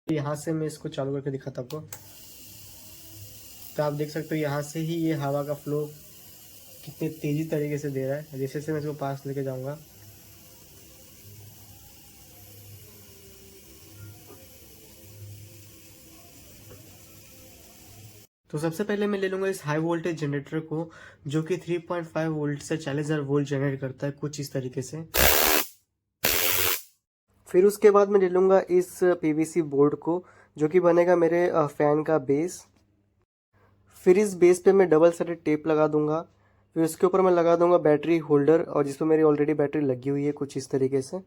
यहाँ से मैं इसको चालू करके दिखाता आपको। तो आप देख सकते हो यहाँ से ही ये हवा का फ्लो कितने तेजी तरीके से दे रहा है। जैसे जैसे मैं इसको पास लेके जाऊंगा तो सबसे पहले मैं ले लूंगा इस हाई वोल्टेज जनरेटर को, जो कि 3.5 वोल्ट से 40,000 वोल्ट जनरेट करता है कुछ इस तरीके से। फिर उसके बाद मैं ले लूंगा इस पीवीसी बोर्ड को, जो कि बनेगा मेरे फैन का बेस। फिर इस बेस पे मैं डबल साइडेड टेप लगा दूंगा। फिर उसके ऊपर मैं लगा दूंगा बैटरी होल्डर, और जिसपे मेरी ऑलरेडी बैटरी लगी हुई है कुछ इस तरीके से।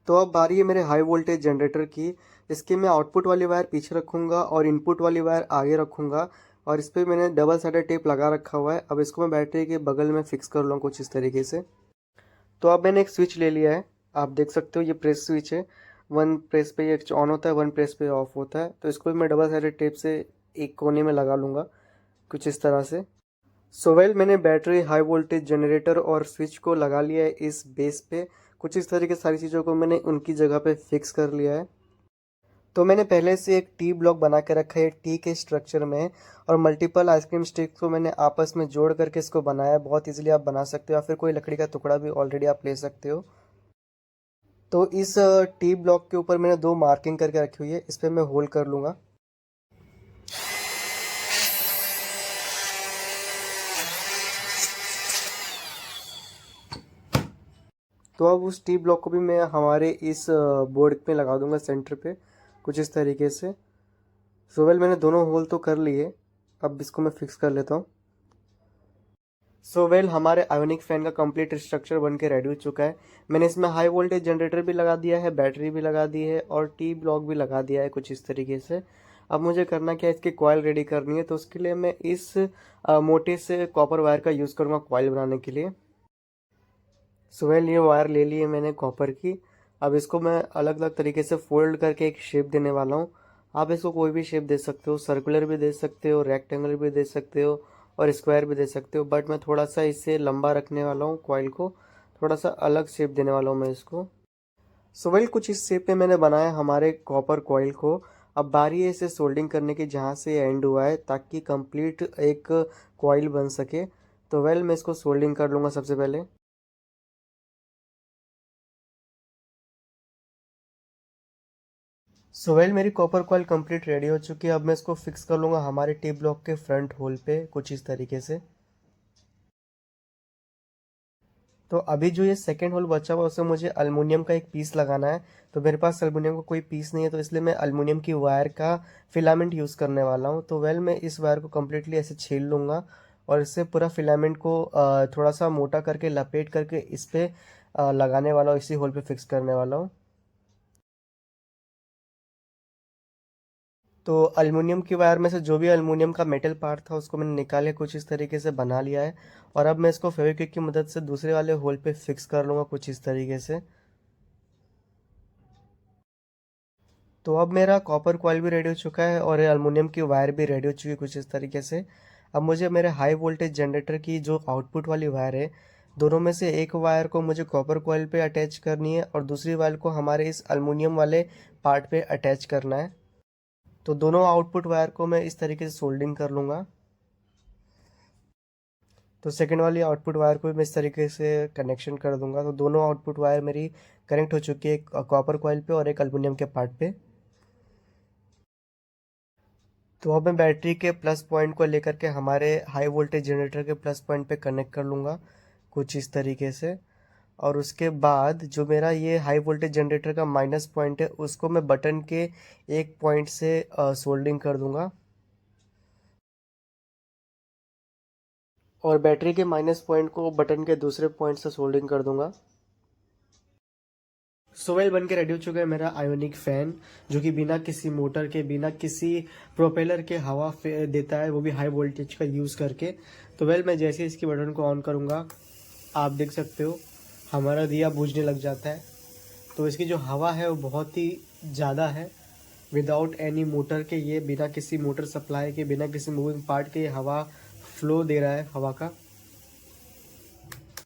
तो अब बारी है मेरे हाई वोल्टेज जनरेटर की। इसके मैं आउटपुट वाली वायर पीछे रखूंगा और इनपुट वाली वायर आगे रखूंगा, और इस पर मैंने डबल साइडेड टेप लगा रखा हुआ है। अब इसको मैं बैटरी के बगल में फिक्स कर लूँगा कुछ इस तरीके से। तो अब मैंने एक स्विच ले लिया है, आप देख सकते हो ये प्रेस स्विच है। वन प्रेस पे ये ऑन होता है, वन प्रेस पे ऑफ होता है। तो इसको भी मैं डबल साइडेड टेप से एक कोने में लगा लूँगा कुछ इस तरह से। मैंने बैटरी, हाई वोल्टेज जनरेटर और स्विच को लगा लिया है इस बेस पे। कुछ इस तरह की सारी चीज़ों को मैंने उनकी जगह पे फिक्स कर लिया है। तो मैंने पहले से एक टी ब्लॉक बना के रखा है टी के स्ट्रक्चर में, और मल्टीपल आइसक्रीम स्टिक्स को मैंने आपस में जोड़ करके इसको बनाया है। बहुत इजीली आप बना सकते हो, या फिर कोई लकड़ी का टुकड़ा भी ऑलरेडी आप ले सकते हो। तो इस टी ब्लॉक के ऊपर मैंने दो मार्किंग करके रखी हुई है, इस पर मैं होल कर लूँगा। तो अब उस टी ब्लॉक को भी मैं हमारे इस बोर्ड में लगा दूंगा सेंटर पे कुछ इस तरीके से। मैंने दोनों होल तो कर लिए, अब इसको मैं फिक्स कर लेता हूँ। हमारे आयोनिक फैन का कंप्लीट स्ट्रक्चर बन के रेडी हो चुका है। मैंने इसमें हाई वोल्टेज जनरेटर भी लगा दिया है, बैटरी भी लगा दी है, और टी ब्लॉक भी लगा दिया है कुछ इस तरीके से। अब मुझे करना क्या है, इसकी कॉइल रेडी करनी है। तो उसके लिए मैं इस मोटे से कॉपर वायर का यूज़ करूँगा कॉइल बनाने के लिए। ये वायर ले लिए मैंने कॉपर की। अब इसको मैं अलग अलग तरीके से फोल्ड करके एक शेप देने वाला हूँ। आप इसको कोई भी शेप दे सकते हो, सर्कुलर भी दे सकते हो, रेक्टेंगल भी दे सकते हो, और स्क्वायर भी दे सकते हो। बट मैं थोड़ा सा इसे लंबा रखने वाला हूँ, कॉइल को थोड़ा सा अलग शेप देने वाला हूँ मैं इसको। कुछ इस शेप में मैंने बनाया हमारे कॉपर कॉइल को। अब बारी है इसे सोल्डिंग करने की, जहाँ से एंड हुआ है, ताकि कंप्लीट एक कॉइल बन सके। तो मैं इसको सोल्डिंग कर लूँगा सबसे पहले। मेरी कॉपर कॉइल कंप्लीट रेडी हो चुकी है। अब मैं इसको फिक्स कर लूँगा हमारे टी ब्लॉक के फ्रंट होल पे कुछ इस तरीके से। तो अभी जो ये सेकेंड होल बचा हुआ, उसमें मुझे अल्मुनियम का एक पीस लगाना है। तो मेरे पास अल्मुनियम का कोई पीस नहीं है, तो इसलिए मैं अल्मुनियम की वायर का फिलामेंट यूज़ करने वाला हूँ। तो मैं इस वायर को कम्प्लीटली ऐसे छील लूँगा, और इससे पूरा फिलामेंट को थोड़ा सा मोटा करके लपेट करके इस पर लगाने वाला हूँ, इसी होल पे फिक्स करने वाला हूँ। तो अल्युमिनियम की वायर में से जो भी अल्युमिनियम का मेटल पार्ट था, उसको मैंने निकाल के कुछ इस तरीके से बना लिया है। और अब मैं इसको फेविक्विक की मदद से दूसरे वाले होल पे फिक्स कर लूँगा कुछ इस तरीके से। तो अब मेरा कॉपर कॉइल भी रेडी हो चुका है, और अल्युमिनियम की वायर भी रेडी हो चुकी है कुछ इस तरीके से। अब मुझे मेरे हाई वोल्टेज जनरेटर की जो आउटपुट वाली वायर है, दोनों में से एक वायर को मुझे कॉपर कॉइल पे अटैच करनी है, और दूसरी वायर को हमारे इस अल्युमिनियम वाले पार्ट पे अटैच करना है। तो दोनों आउटपुट वायर को मैं इस तरीके से सोल्डिंग कर लूँगा। तो सेकंड वाली आउटपुट वायर को भी मैं इस तरीके से कनेक्शन कर दूंगा। तो दोनों आउटपुट वायर मेरी कनेक्ट हो चुकी है, एक कॉपर कॉइल पे और एक अल्युमिनियम के पार्ट पे। तो अब मैं बैटरी के प्लस पॉइंट को लेकर के हमारे हाई वोल्टेज जनरेटर के प्लस पॉइंट पे कनेक्ट कर लूँगा कुछ इस तरीके से। और उसके बाद जो मेरा ये हाई वोल्टेज जनरेटर का माइनस पॉइंट है, उसको मैं बटन के एक पॉइंट से सोल्डिंग कर दूंगा, और बैटरी के माइनस पॉइंट को बटन के दूसरे पॉइंट से सोल्डिंग कर दूंगा। बन के रेडी हो चुका है मेरा आयोनिक फैन, जो कि बिना किसी मोटर के, बिना किसी प्रोपेलर के हवा देता है, वो भी हाई वोल्टेज का यूज़ करके। तो मैं जैसे इसकी बटन को ऑन करूँगा, आप देख सकते हो हमारा दिया बुझने लग जाता है। तो इसकी जो हवा है वो बहुत ही ज़्यादा है। विदाउट एनी मोटर के, ये बिना किसी मोटर सप्लाई के, बिना किसी मूविंग पार्ट के ये हवा फ्लो दे रहा है हवा का।